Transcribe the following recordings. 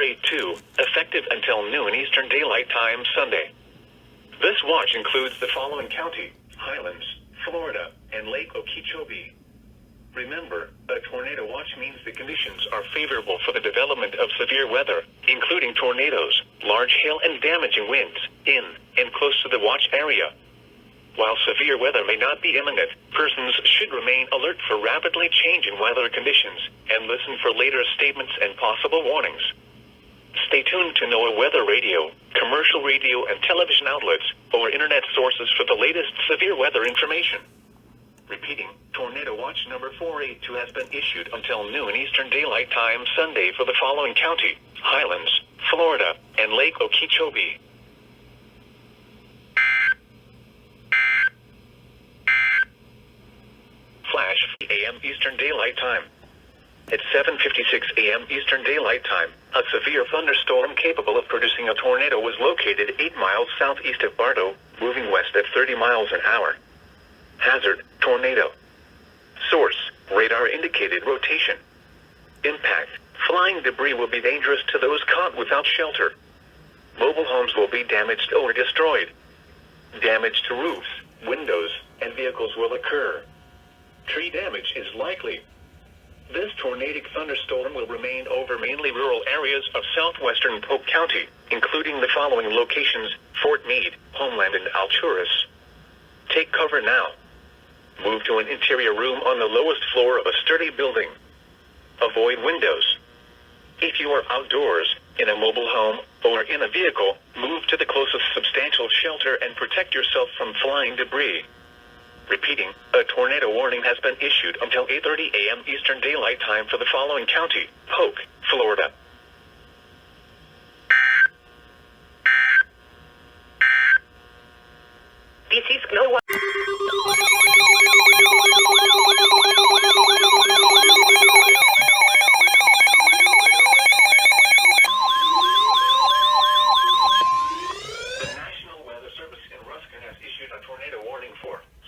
4/8/2, effective until noon Eastern Daylight Time Sunday. This watch includes the following county: Highlands, Florida, and Lake Okeechobee. Remember, a tornado watch means the conditions are favorable for the development of severe weather, including tornadoes, large hail and damaging winds, in and close to the watch area. While severe weather may not be imminent, persons should remain alert for rapidly changing weather conditions and listen for later statements and possible warnings. Stay tuned to NOAA weather radio, commercial radio and television outlets, or internet sources for the latest severe weather information. Repeating, Tornado Watch number 4/8/2 has been issued until noon Eastern Daylight Time Sunday for the following county: Highlands, Florida, and Lake Okeechobee. Flash a.m. Eastern Daylight Time. At 7:56 a.m. Eastern Daylight Time, a severe thunderstorm capable of producing a tornado was located 8 miles southeast of Bartow, moving west at 30 miles an hour. Hazard: tornado. Source: radar indicated rotation. Impact: flying debris will be dangerous to those caught without shelter. Mobile homes will be damaged or destroyed. Damage to roofs, windows, and vehicles will occur. Tree damage is likely. This tornadic thunderstorm will remain over mainly rural areas of southwestern Polk County, including the following locations: Fort Meade, Homeland, and Alturas. Take cover now. Move to an interior room on the lowest floor of a sturdy building. Avoid windows. If you are outdoors, in a mobile home, or in a vehicle, move to the closest substantial shelter and protect yourself from flying debris. Repeating, a tornado warning has been issued until 8:30 a.m. Eastern Daylight Time for the following county: Polk, Florida. This is NOAA.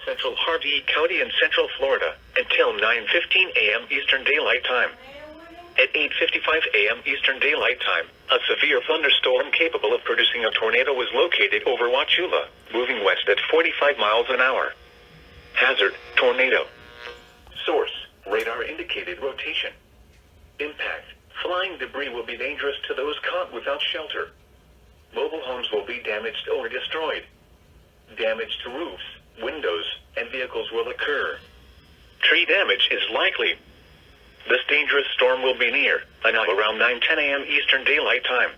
Central Hurricane County in Central Florida until 9:15 a.m. Eastern Daylight Time. At 8:55 a.m. Eastern Daylight Time, a severe thunderstorm capable of producing a tornado was located over Wauchula, moving west at 45 miles an hour. Hazard: tornado. Source: radar indicated rotation. Impact: flying debris will be dangerous to those caught without shelter. Mobile homes will be damaged or destroyed. Damage to roofs, windows, and vehicles will occur. Tree damage is likely. This dangerous storm will be near and out around 9:10 a.m. Eastern Daylight Time.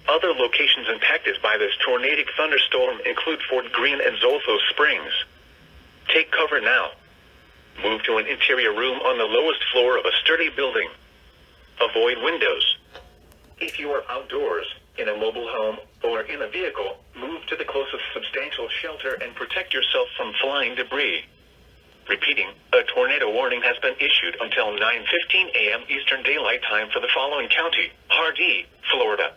Other locations impacted by this tornadic thunderstorm include Fort Greene and Zolfo Springs. Take cover now. Move to an interior room on the lowest floor of a sturdy building. Avoid windows. If you are outdoors, in a mobile home, or in a vehicle, move to the closest substantial shelter and protect yourself from flying debris. Repeating, a tornado warning has been issued until 9:15 a.m. Eastern Daylight Time for the following county: Hardee, Florida.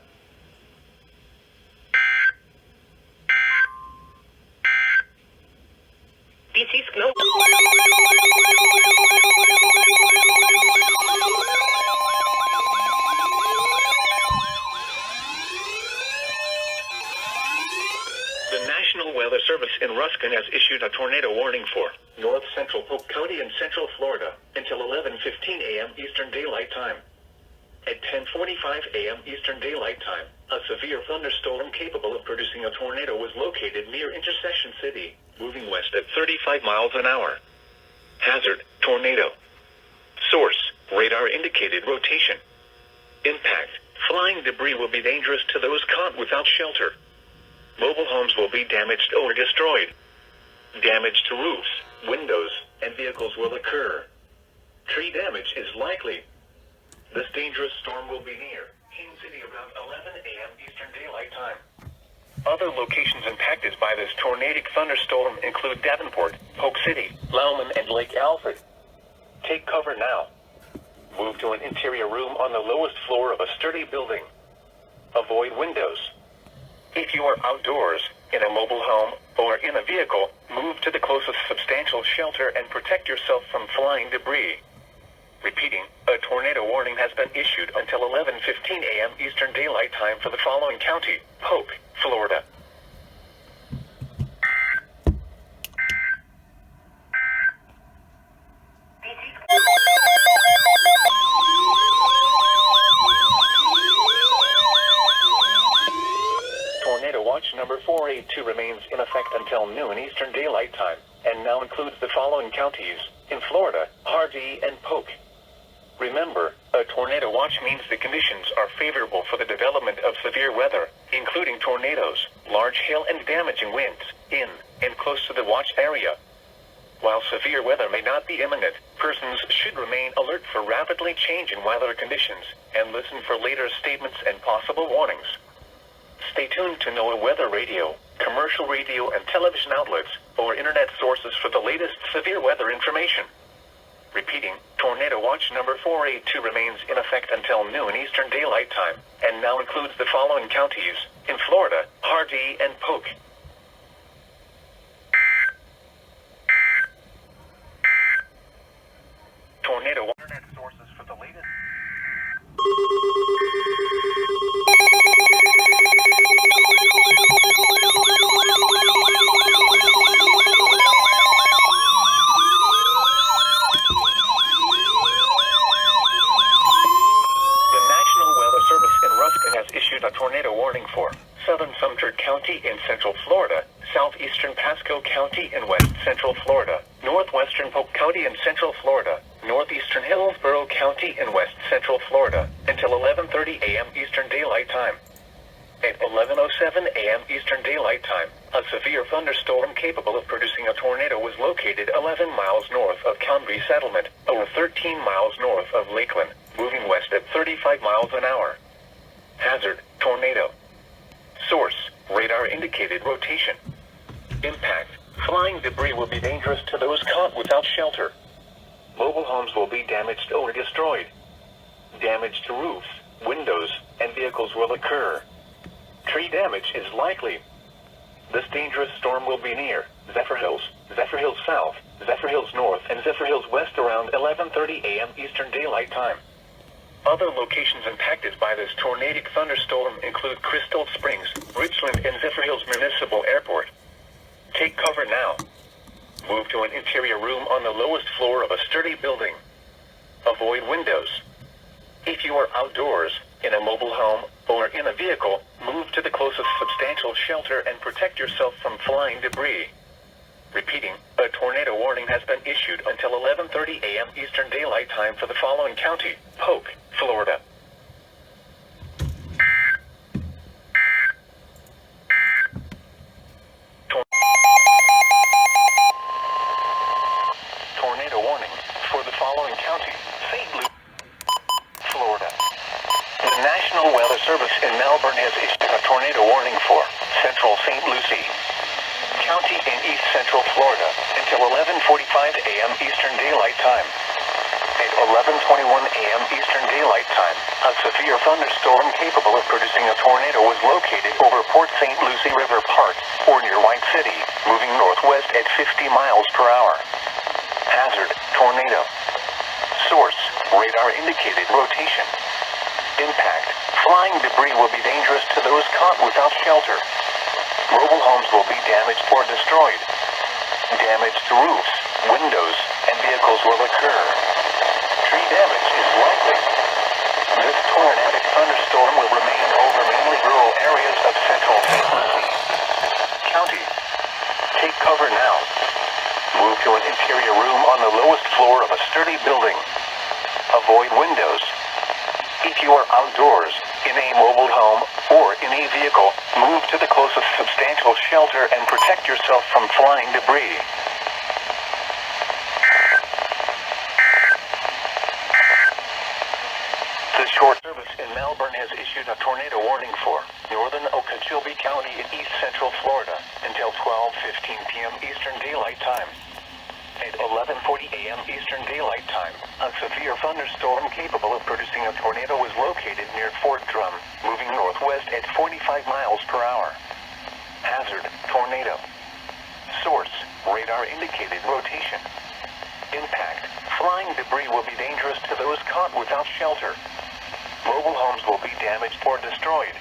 This is NOAA. The National Weather Service in Ruskin has issued a tornado warning for North Central Polk County in Central Florida until 11:15 a.m. Eastern Daylight Time. At 10:45 a.m. Eastern Daylight Time, a severe thunderstorm capable of producing a tornado was located near Intersection City, moving west at 35 miles an hour. Hazard: tornado. Source: radar indicated rotation. Impact: flying debris will be dangerous to those caught without shelter. Mobile homes will be damaged or destroyed. Damage to roofs, windows, and vehicles will occur. Tree damage is likely. This dangerous storm will be near King City around 11 a.m. Eastern Daylight Time. Other locations impacted by this tornadic thunderstorm include Davenport, Polk City, Lauman, and Lake Alfred. Take cover now. Move to an interior room on the lowest floor of a sturdy building. Avoid windows. If you are outdoors, in a mobile home, or in a vehicle, move to the closest substantial shelter and protect yourself from flying debris. Repeating, a tornado warning has been issued until 11:15 a.m. Eastern Daylight Time for the following county: Polk, Florida. Tornado Watch number 482 remains in effect until noon Eastern Daylight Time, and now includes the following counties in Florida: Harvey and Polk. Remember, a tornado watch means the conditions are favorable for the development of severe weather, including tornadoes, large hail and damaging winds, in and close to the watch area. While severe weather may not be imminent, persons should remain alert for rapidly changing weather conditions, and listen for later statements and possible warnings. Stay tuned to NOAA weather radio, commercial radio and television outlets, or internet sources for the latest severe weather information. Repeating, Tornado Watch number 482 remains in effect until noon Eastern Daylight Time, and now includes the following counties in Florida: Harvey and Polk. Tornado internet sources for the latest. A tornado warning for southern Sumter County in central Florida, southeastern Pasco County in west central Florida, northwestern Polk County in central Florida, northeastern Hillsborough County in west central Florida, until 11:30 a.m. Eastern Daylight Time. At 11:07 a.m. Eastern Daylight Time, a severe thunderstorm capable of producing a tornado was located 11 miles north of Convy Settlement, over 13 miles north of Lakeland, moving west at 35 miles an hour. Hazard: tornado. Source: radar indicated rotation. Impact: flying debris will be dangerous to those caught without shelter. Mobile homes will be damaged or destroyed. Damage to roofs, windows, and vehicles will occur. Tree damage is likely. This dangerous storm will be near Zephyr Hills South, Zephyr Hills North, and Zephyr Hills West around 11:30 a.m. Eastern Daylight Time. Other locations impacted by this tornadic thunderstorm include Crystal Springs, Richland, and Zephyr Hills Municipal Airport. Take cover now. Move to an interior room on the lowest floor of a sturdy building. Avoid windows. If you are outdoors, in a mobile home, or in a vehicle, move to the closest substantial shelter and protect yourself from flying debris. Repeating, a tornado warning has been issued until 11:30 a.m. Eastern Daylight Time for the following county: Polk, Florida. Tornado warning for the following county: St. Lucie, Florida. The National Weather Service in Melbourne has issued a tornado warning for central St. Lucie County in east central Florida until 11:45 a.m. Eastern Daylight Time. At 11:21 a.m. Eastern Daylight Time, a severe thunderstorm capable of producing a tornado was located over Port St. Lucie River Park, or near White City, moving northwest at 50 miles per hour. Hazard: tornado. Source: radar indicated rotation. Impact: flying debris will be dangerous to those caught without shelter. Mobile homes will be damaged or destroyed. Damage to roofs, windows, and vehicles will occur. Tree damage is likely. This tornadic thunderstorm will remain over mainly rural areas of central St. Lucie County. Take cover now. Move to an interior room on the lowest floor of a sturdy building. Avoid windows. If you are outdoors, in a mobile home, or in a vehicle, move to the closest substantial shelter and protect yourself from flying debris. The short service in Melbourne has issued a tornado warning for northern Okeechobee County in east central Florida until 12:15 p.m. Eastern Daylight Time. At 11:40 a.m. Eastern Daylight Time, a severe thunderstorm capable of producing a tornado was located near Fort Drum, moving northwest at 45 miles per hour. Hazard: tornado. Source: radar indicated rotation. Impact: Flying debris will be dangerous to those caught without shelter. Mobile homes will be damaged or destroyed.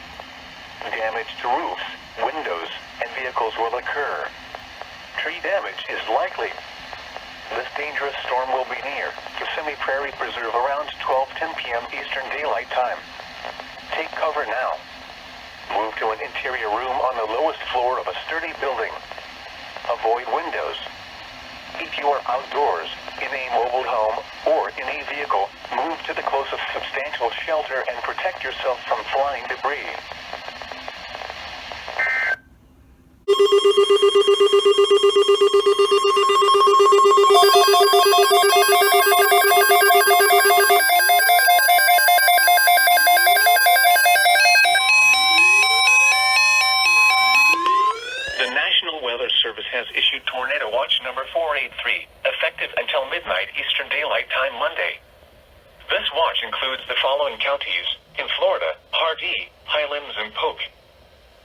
Damage to roofs, windows, and vehicles will occur. Tree damage is likely. This dangerous storm will be near Yosemite Prairie Preserve around 12:10 p.m. Eastern Daylight Time. Take cover now. Move to an interior room on the lowest floor of a sturdy building. Avoid windows. If you are outdoors, in a mobile home, or in a vehicle, move to the closest substantial shelter and protect yourself from flying debris. The National Weather Service has issued Tornado Watch number 483, effective until midnight Eastern Daylight Time Monday. This watch includes the following counties in Florida: Harvey, Highlands, and Polk.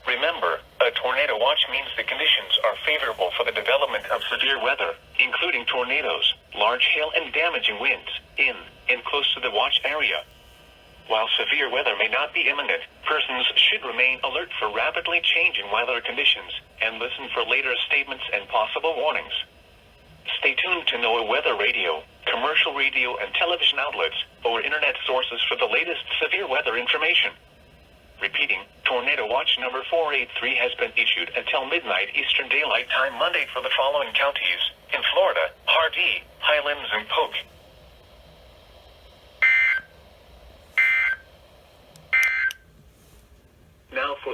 Remember, a tornado watch means the conditions are favorable for the development of severe weather, including tornadoes, large hail, and damaging winds in and close to the watch area. While severe weather may not be imminent, persons should remain alert for rapidly changing weather conditions and listen for later statements and possible warnings. Stay tuned to NOAA weather radio, commercial radio and television outlets, or internet sources for the latest severe weather information. Repeating, Tornado Watch number 483 has been issued until midnight Eastern Daylight Time Monday for the following counties in Florida: Harvey, Highlands, and Polk. Now for